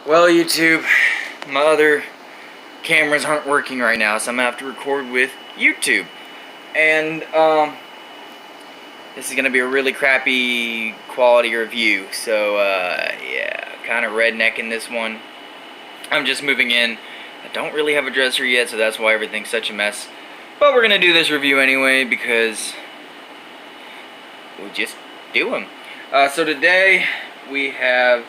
Well, YouTube, my other cameras aren't working right now, so I'm gonna have to record with YouTube. And this is gonna be a really crappy quality review. So yeah, kind of rednecking this one. I'm just moving in. I don't really have a dresser yet, so that's why everything's such a mess. But we're gonna do this review anyway because we'll just do them. So today we have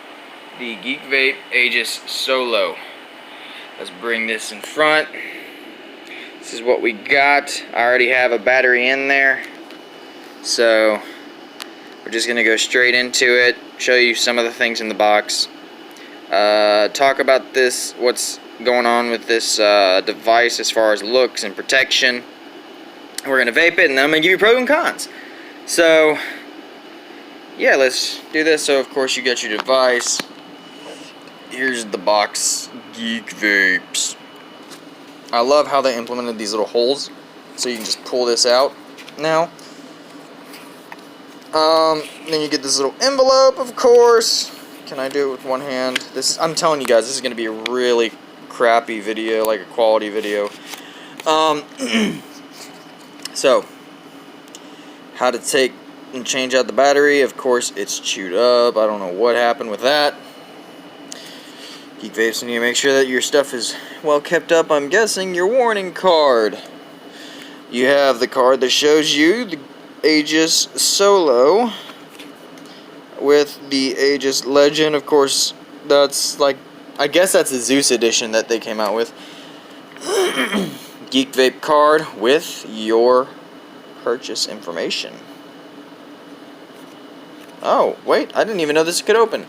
the Geekvape Aegis Solo. Let's bring this in front. This is what we got. I already have a battery in there, so we're just gonna go straight into it, show you some of the things in the box, talk about this, what's going on with this device as far as looks and protection. We're gonna vape it, and then I'm gonna give you pros and cons. So yeah, let's do this. So of course you got your device. Here's the box. Geekvapes. I love how they implemented these little holes, so you can just pull this out now. Then you get this little envelope, of course. Can I do it with one hand? I'm telling you guys, this is going to be a really crappy video, like a quality video. So, how to take and change out the battery. Of course, it's chewed up. I don't know what happened with that. Geekvapes, you need to make sure that your stuff is well kept up. I'm guessing your warning card. You have the card that shows you the Aegis Solo with the Aegis Legend. Of course, that's like, I guess that's the Zeus edition that they came out with. Geekvape card with your purchase information. Oh, wait, I didn't even know this could open.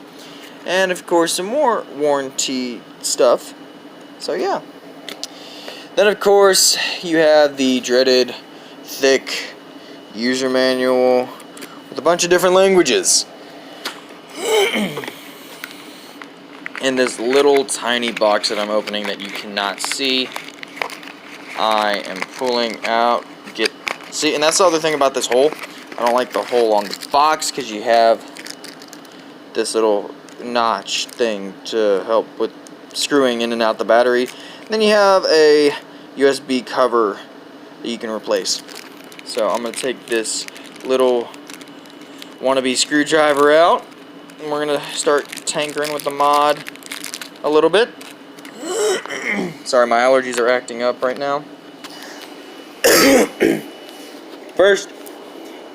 And of course some more warranty stuff. So yeah. Then of course you have the dreaded thick user manual with a bunch of different languages. In this little tiny box that I'm opening that you cannot see, I am pulling out, see, and that's the other thing about this hole. I don't like the hole on the box because you have this little notch thing to help with screwing in and out the battery. Then you have a USB cover that you can replace. So I'm going to take this little wannabe screwdriver out, and we're going to start tinkering with the mod a little bit. Sorry, my allergies are acting up right now. First,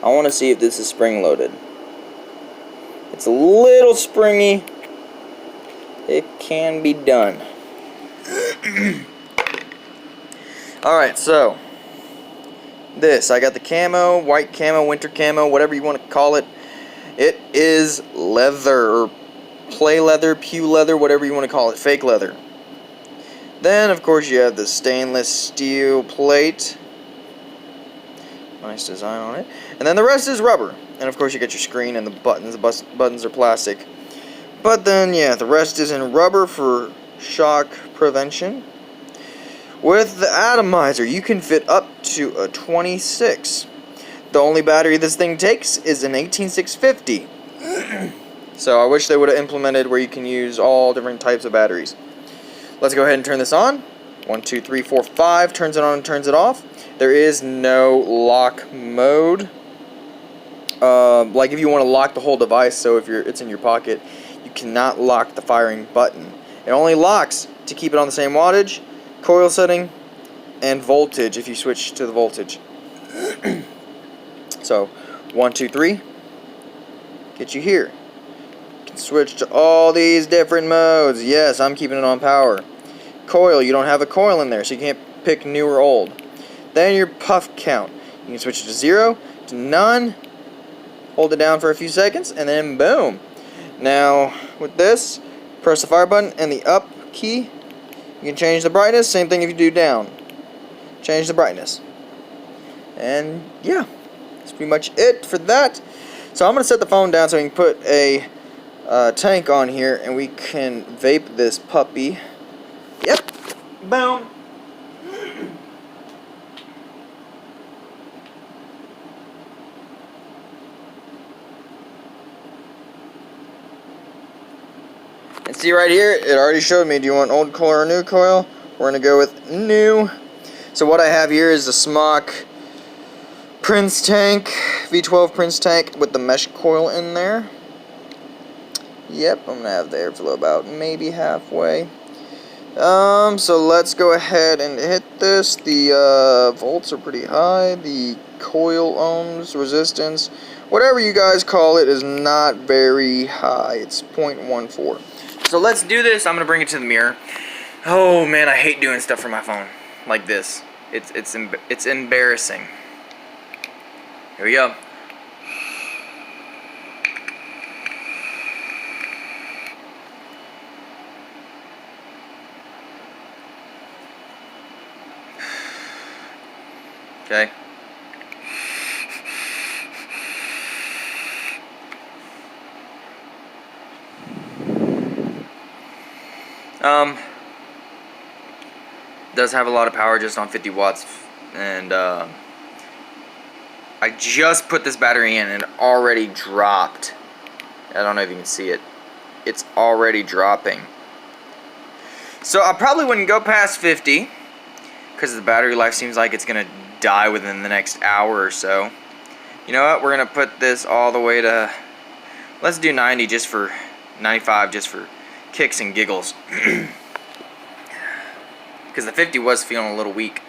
I want to see if this is spring loaded. It's a little springy. It can be done. Alright, so this, I got the camo, white camo, winter camo, whatever you want to call it. It is leather, or play leather, pew leather, whatever you want to call it, fake leather. Then, of course, you have the stainless steel plate. Nice design on it. And then the rest is rubber. And of course you get your screen and the buttons. The buttons are plastic. But then, yeah, the rest is in rubber for shock prevention. With the atomizer, you can fit up to a 26. The only battery this thing takes is an 18650. So I wish they would have implemented where you can use all different types of batteries. Let's go ahead and turn this on. 1, 2, 3, 4, 5. Turns it on and turns it off. There is no lock mode. Like if you want to lock the whole device, so if it's in your pocket, you cannot lock the firing button. It only locks to keep it on the same wattage, coil setting, and voltage if you switch to the voltage. So 1, 2, 3 get you here. You can switch to all these different modes. Yes, I'm keeping it on power. Coil, you don't have a coil in there, so you can't pick new or old. Then your puff count, you can switch it to 0, to none. Hold it down for a few seconds, and then boom. Now, with this, press the fire button and the up key. You can change the brightness. Same thing if you do down. Change the brightness. And yeah, that's pretty much it for that. So I'm going to set the phone down so we can put a tank on here, and we can vape this puppy. Yep. Boom. And see right here, it already showed me, do you want old coil or new coil? We're going to go with new. So what I have here is the Smock Prince tank, V12 Prince tank with the mesh coil in there. Yep, I'm going to have the airflow about maybe halfway. So let's go ahead and hit this. The volts are pretty high. The coil ohms, resistance, whatever you guys call it, is not very high. It's 0.14. So let's do this. I'm going to bring it to the mirror. Oh man, I hate doing stuff for my phone like this. It's embarrassing. Here we go. Okay. Does have a lot of power just on 50 watts, and I just put this battery in and it already dropped. I don't know if you can see it. It's already dropping. So I probably wouldn't go past 50 because the battery life seems like it's gonna die within the next hour or so. You know what? We're gonna put this all the way to, let's do 90 just for 95 just for kicks and giggles. Because the 50 was feeling a little weak.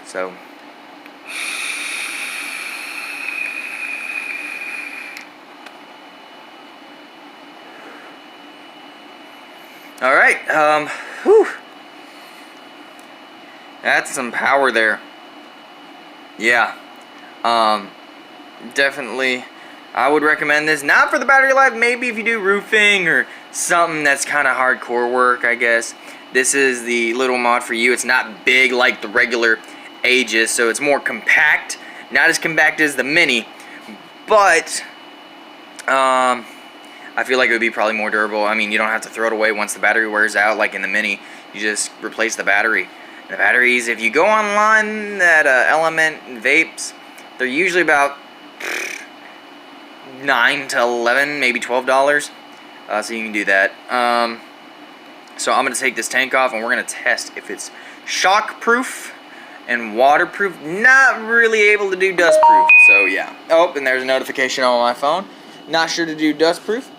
So alright, whew. That's some power there. Yeah. Definitely I would recommend this. Not for the battery life, maybe if you do roofing or something that's kind of hardcore work, I guess. This is the little mod for you. It's not big like the regular Aegis, so it's more compact. Not as compact as the Mini, but I feel like it would be probably more durable. I mean, you don't have to throw it away once the battery wears out like in the Mini. You just replace the battery. The batteries, if you go online at Element and Vapes, they're usually about $9 to $11, maybe $12. So you can do that. So I'm going to take this tank off and we're going to test if it's shock proof and waterproof. Not really able to do dust proof. So yeah. Oh, and there's a notification on my phone. Not sure to do dust proof.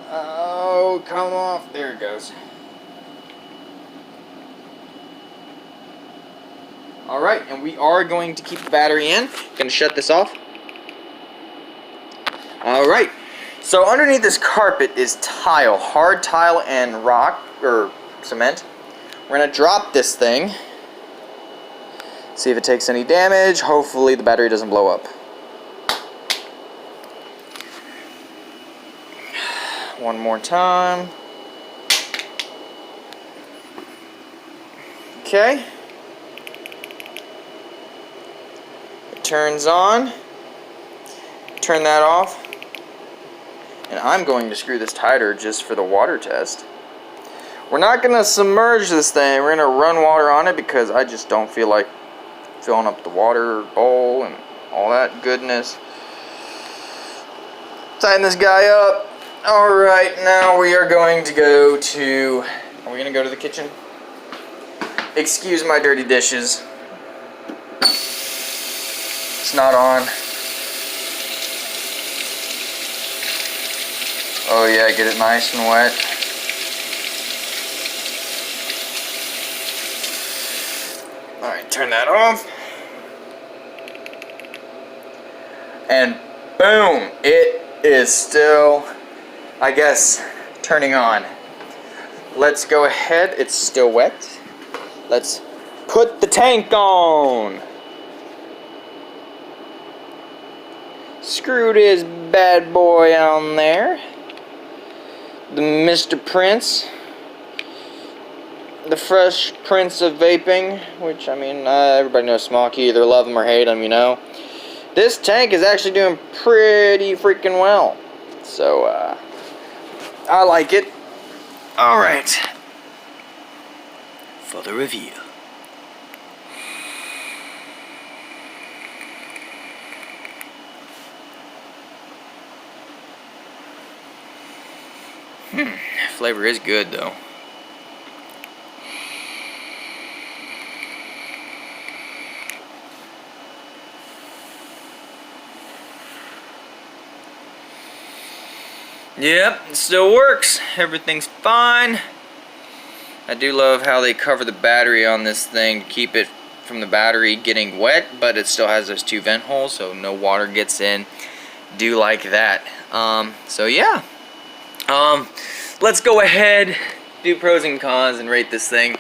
Oh, come off. There it goes. Alright, and we are going to keep the battery in. Going to shut this off. Alright. So underneath this carpet is tile, hard tile and rock, or cement. We're going to drop this thing, see if it takes any damage. Hopefully the battery doesn't blow up. One more time. Okay. It turns on. Turn that off. And I'm going to screw this tighter just for the water test. We're not going to submerge this thing. We're going to run water on it because I just don't feel like filling up the water bowl and all that goodness. Tighten this guy up. Alright, now we are going to go to... Are we going to go to the kitchen? Excuse my dirty dishes. It's not on. Oh yeah, get it nice and wet. Alright, turn that off. And boom, it is still, I guess, turning on. Let's go ahead, it's still wet. Let's put the tank on. Screw this bad boy on there. The Mr. Prince, the fresh prince of vaping, which, I mean, everybody knows Smock. You either love him or hate him, you know. This tank is actually doing pretty freaking well. So, I like it. Alright. For the review. Flavor is good though. Yep, it still works. Everything's fine. I do love how they cover the battery on this thing to keep it from the battery getting wet, but it still has those 2 vent holes so no water gets in. Do like that. So yeah. Let's go ahead, do pros and cons, and rate this thing.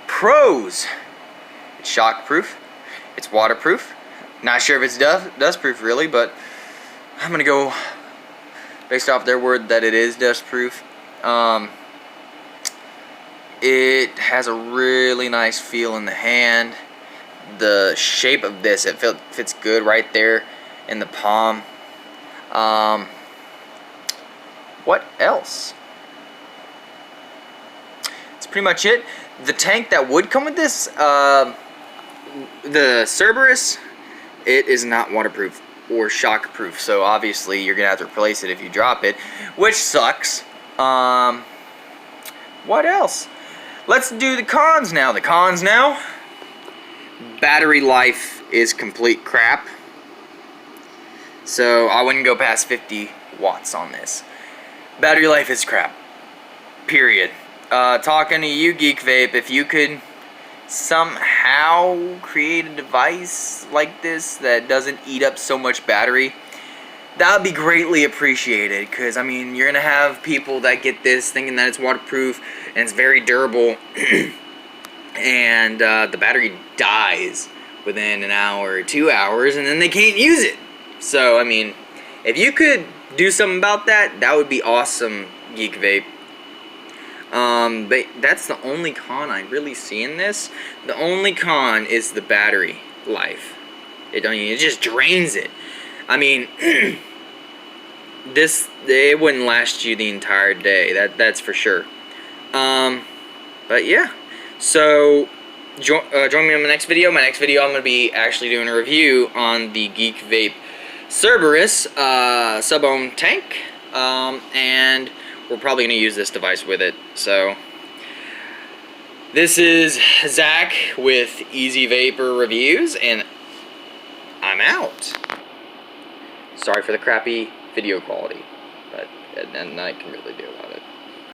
Pros. It's shockproof. It's waterproof. Not sure if it's dustproof really, but I'm gonna go based off their word that it is dustproof. It has a really nice feel in the hand. The shape of this, it fits good right there in the palm. What else? That's pretty much it. The tank that would come with this, the Cerberus, it is not waterproof or shockproof, so obviously you're gonna have to replace it if you drop it, which sucks. What else? Let's do the cons now. The cons now. Battery life is complete crap. So I wouldn't go past 50 watts on this. Battery life is crap. Period. Talking to you, Geekvape, if you could somehow create a device like this that doesn't eat up so much battery, that would be greatly appreciated, because I mean, you're gonna have people that get this thinking that it's waterproof and it's very durable and the battery dies within an hour or 2 hours and then they can't use it. So I mean, if you could do something about that, that would be awesome, Geekvape. But that's the only con I really see in this. The only con is the battery life. It just drains it. I mean, it wouldn't last you the entire day. That's for sure. But yeah. So join me in my next video. My next video, I'm gonna be actually doing a review on the Geekvape Cerberus sub-ohm tank, and we're probably going to use this device with it. So this is Zach with Easy Vapor Reviews, and I'm out. Sorry for the crappy video quality, but nothing I can really do about it.